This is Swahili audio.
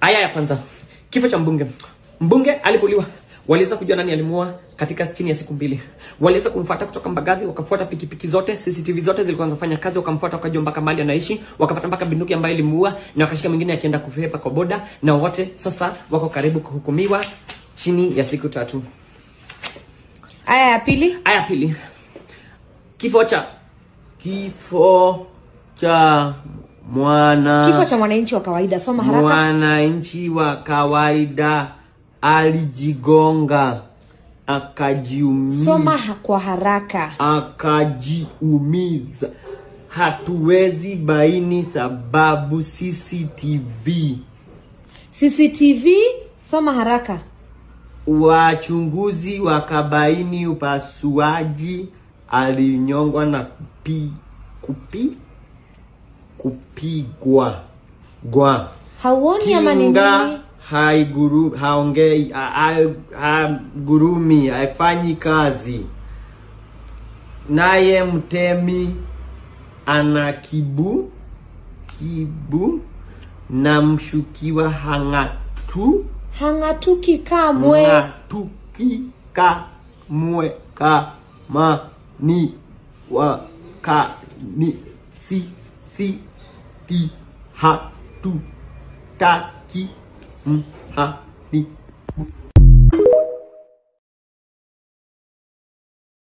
Aya ya kwanza. Kifo cha mbunge. Mbunge alibuliwa. Waliweza kujua nani alimuua katika chini ya siku 2. Waliweza kumfuata kutoka Mbagathi, wakafuata pikipiki zote, CCTV zote zilikuwa zinafanya kazi, wakamfuata wakajua mpaka mahali anaishi, wakapata mpaka bunduki ambayo ilimuua na wakashika mwingine akienda kuhepa kwa boda, na wote sasa wako karibu kuhukumiwa chini ya siku 3. Aya ya pili. Aya ya pili. Kifo cha mwananchi wa kawaida. Soma haraka. Mwananchi wa kawaida alijigonga akajiumiza. Soma kwa haraka. Akajiumiza. Hatuwezi baini sababu CCTV. Soma haraka. Wachunguzi wakabaini upasuaji, alinyongwa na kupigwa. Hauoni ama nini? Haongei, gurumi, haifanyi kazi. Naye mtemi ana kibu na mshukiwa hangatuki kamwe kama ni hatutaki